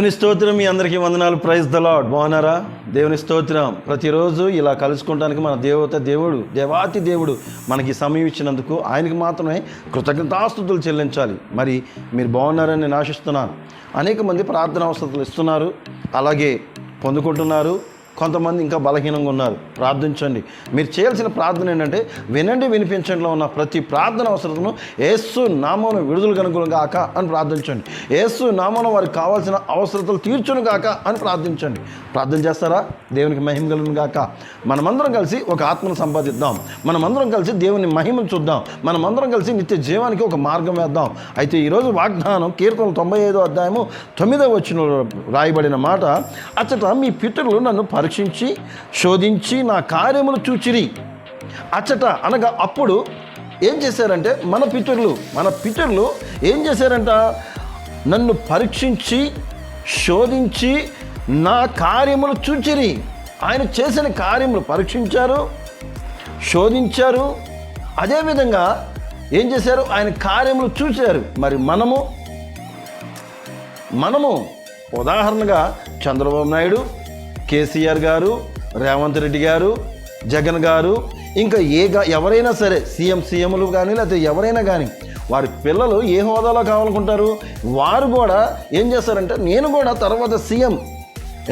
దేవుని స్తోత్రం. మీ అందరికీ వందనాలు. Praise the lord. బాగున్నారా? దేవుని స్తోత్రం. ప్రతిరోజు ఇలా కలుసుకోవడానికి మన దేవాతి దేవుడు మనకి సమయం ఇచ్చినందుకు ఆయనకి మాత్రమే కృతజ్ఞతాస్తుతులు చెల్లించాలి. మరి మీరు బాగున్నారని నేను ఆశిస్తున్నాను. అనేక మంది ప్రార్థన అవసరతలు ఇస్తున్నారు, అలాగే పొందుకుంటున్నారు. కొంతమంది ఇంకా బలహీనంగా ఉన్నారు. ప్రార్థించండి. మీరు చేయాల్సిన ప్రార్థన ఏంటంటే, వినండి వినిపించడంలో ఉన్న ప్రతి ప్రార్థన అవసరతను యేసు నామమున విడుదల కనుగొను గాక అని ప్రార్థించండి. యేసు నామమున వారికి కావాల్సిన అవసరతలు తీర్చును గాక అని ప్రార్థించండి. ప్రార్థన చేస్తారా? దేవునికి మహిమ కలుగును గాక. మనమందరం కలిసి ఒక ఆత్మను సంపాదిద్దాం. మనమందరం కలిసి దేవుని మహిమను చూద్దాం. మనమందరం కలిసి నిత్య జీవానికి ఒక మార్గం వేద్దాం. అయితే ఈరోజు వాగ్దానం కీర్తనలు 95వ అధ్యాయము 9వ వచనంలో రాయబడిన మాట, అచ్చట మీ పితరులు నన్ను పరీక్షించి శోధించి నా కార్యములు చూచిరి. అచ్చట అనగా అప్పుడు ఏం చేశారంటే, మన పితరులు ఏం చేశారంట? నన్ను పరీక్షించి శోధించి నా కార్యములు చూచిరి. ఆయన చేసిన కార్యములు పరీక్షించారు, శోధించారు, అదేవిధంగా ఏం చేశారు? ఆయన కార్యములు చూశారు. మరి మనము ఉదాహరణగా చంద్రబాబు నాయుడు, కేసీఆర్ గారు, రేవంత్ రెడ్డి గారు, జగన్ గారు, ఇంకా ఎవరైనా సరే సీఎంలు కానీ లేకపోతే ఎవరైనా కానీ వారి పిల్లలు ఏ హోదాలో కావాలనుకుంటారు? వారు కూడా ఏం చేస్తారంటే, నేను కూడా తర్వాత సీఎం.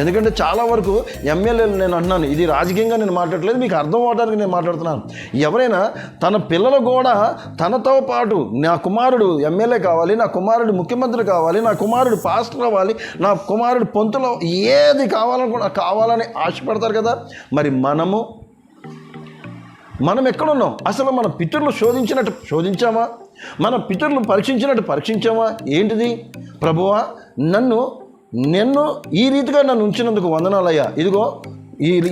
ఎందుకంటే చాలా వరకు ఎమ్మెల్యేలు, నేను అంటున్నాను, ఇది రాజకీయంగా నేను మాట్లాడలేదు, మీకు అర్థం అవడానికి నేను మాట్లాడుతున్నాను. ఎవరైనా తన పిల్లలు కూడా తనతో పాటు, నా కుమారుడు ఎమ్మెల్యే కావాలి, నా కుమారుడు ముఖ్యమంత్రి కావాలి, నా కుమారుడు పాస్టర్ అవ్వాలి, నా కుమారుడు పొంతులో ఏది కావాలని ఆశపడతారు కదా. మరి మనం ఎక్కడున్నాం? అసలు మన పితరులు శోధించినట్టు శోధించామా? మన పితరులు పరీక్షించామా? ఏంటిది? ప్రభువా, నిన్ను ఈ రీతిగా నన్ను ఉంచినందుకు వందనాలయ్యా. ఇదిగో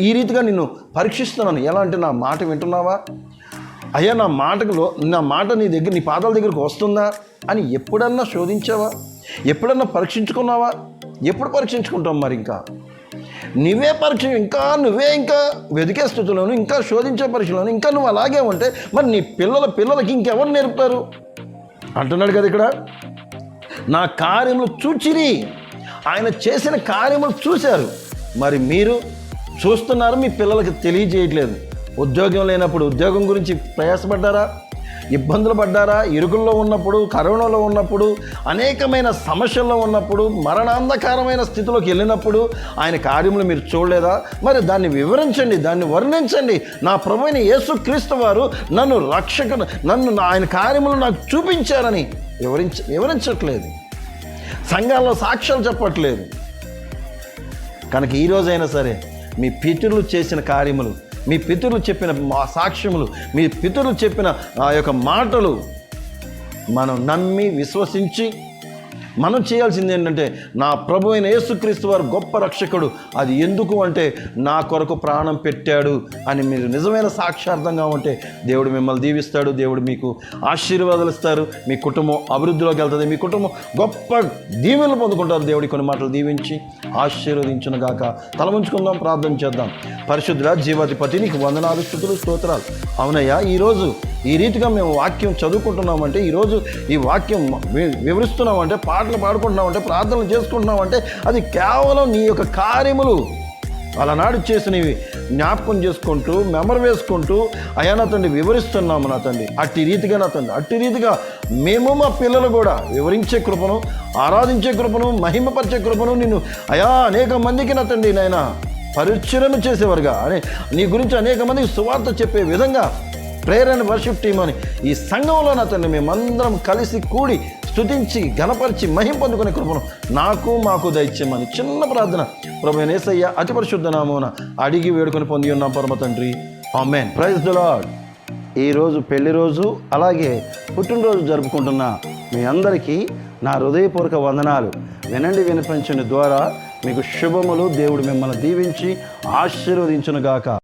ఈ రీతిగా నిన్ను పరీక్షిస్తున్నాను. ఎలా అంటే, నా మాట వింటున్నావా అయ్యా? నా మాట నీ పాదాల దగ్గరకు వస్తుందా అని ఎప్పుడన్నా శోధించావా? ఎప్పుడన్నా పరీక్షించుకున్నావా? ఎప్పుడు పరీక్షించుకుంటాం? మరి ఇంకా నువ్వే ఇంకా వెతికే స్థితిలోను, ఇంకా శోధించే పరీక్షలోను ఇంకా నువ్వు అలాగే ఉంటే మరి నీ పిల్లలకి ఇంకెవరు నేర్పుతారు అంటున్నాడు కదా ఇక్కడ. నా కార్యములు చూచిరి. ఆయన చేసిన కార్యములు చూశారు. మరి మీరు చూస్తున్నారు, మీ పిల్లలకి తెలియజేయట్లేదు. ఉద్యోగం లేనప్పుడు ఉద్యోగం గురించి ప్రయాసపడ్డారా? ఇబ్బందులు పడ్డారా? ఇరుకుల్లో ఉన్నప్పుడు, కరోనాలో ఉన్నప్పుడు, అనేకమైన సమస్యల్లో ఉన్నప్పుడు, మరణాంధకారమైన స్థితిలోకి వెళ్ళినప్పుడు ఆయన కార్యములు మీరు చూడలేదా? మరి దాన్ని వివరించండి, దాన్ని వర్ణించండి. నా ప్రభువైన యేసుక్రీస్తు వారు నన్ను ఆయన కార్యములు నాకు చూపించారని వివరించట్లేదు. సంఘాల్లో సాక్ష్యాలు చెప్పట్లేదు. కనుక ఈరోజైనా సరే మీ పితరులు చేసిన కార్యములు, మీ పితరులు చెప్పిన సాక్ష్యములు, మీ పితరులు చెప్పిన ఆ యొక్క మాటలు మనం నమ్మి విశ్వసించి మనం చేయాల్సింది ఏంటంటే, నా ప్రభువైన యేసుక్రీస్తు వారు గొప్ప రక్షకుడు, అది ఎందుకు అంటే నా కొరకు ప్రాణం పెట్టాడు అని మీరు నిజమైన సాక్షార్థంగా ఉంటే దేవుడు మిమ్మల్ని దీవిస్తాడు. దేవుడు మీకు ఆశీర్వాదాలు ఇస్తారు. మీ కుటుంబం అభివృద్ధిలోకి వెళ్తుంది. మీ కుటుంబం గొప్ప దీవెనలు పొందుకుంటారు. దేవుడి కొన్ని మాటలు దీవించి ఆశీర్వదించును గాక. తలముంచుకుందాం, ప్రార్థన చేద్దాం. పరిశుద్ధుడా, జీవాధిపతి, నీకు వందనాలు, స్తుతులు, స్తోత్రాలు. అవునయ్యా, ఈరోజు ఈ రీతిగా మేము వాక్యం చదువుకుంటున్నామంటే, ఈరోజు ఈ వాక్యం వివరిస్తున్నామంటే, పాటలు పాడుకుంటున్నామంటే, ప్రార్థనలు చేసుకుంటున్నామంటే అది కేవలం నీ యొక్క కార్యములు అలనాడు చేసినవి జ్ఞాపకం చేసుకుంటూ, మెమరు వేసుకుంటూ అయ్యా నా తండ్రి వివరిస్తున్నాము నా తండ్రి. అట్టి రీతిగా మేము మా పిల్లలు కూడా వివరించే కృపను, ఆరాధించే కృపను, మహిమపరిచే కృపను నిన్ను అయా అనేక మందికి నా తండ్రి నాయన పరిచయం చేసేవారుగా నీ గురించి అనేక మందికి సువార్త చెప్పే విధంగా ప్రేయర్ అండ్ వర్షిప్ టీమ్ అని ఈ సంఘంలో నా తండ్రి మేమందరం కలిసి కూడి స్తుతించి ఘనపరిచి మహిమ పొందుకునే కృపను మాకు దయచేయమని చిన్న ప్రార్థన ప్రభువైన యేసయ్య అతి పరిశుద్ధ నామమున అడిగి వేడుకొని పొంది ఉన్నాం పరమ తండ్రి. ఆమేన్. Praise the Lord. ఈరోజు పెళ్లి రోజు, అలాగే పుట్టినరోజు జరుపుకుంటున్న మీ అందరికీ నా హృదయపూర్వక వందనాలు. వినండి వినిపించండి ద్వారా మీకు శుభములు. దేవుడు మిమ్మల్ని దీవించి ఆశీర్వదించును గాక.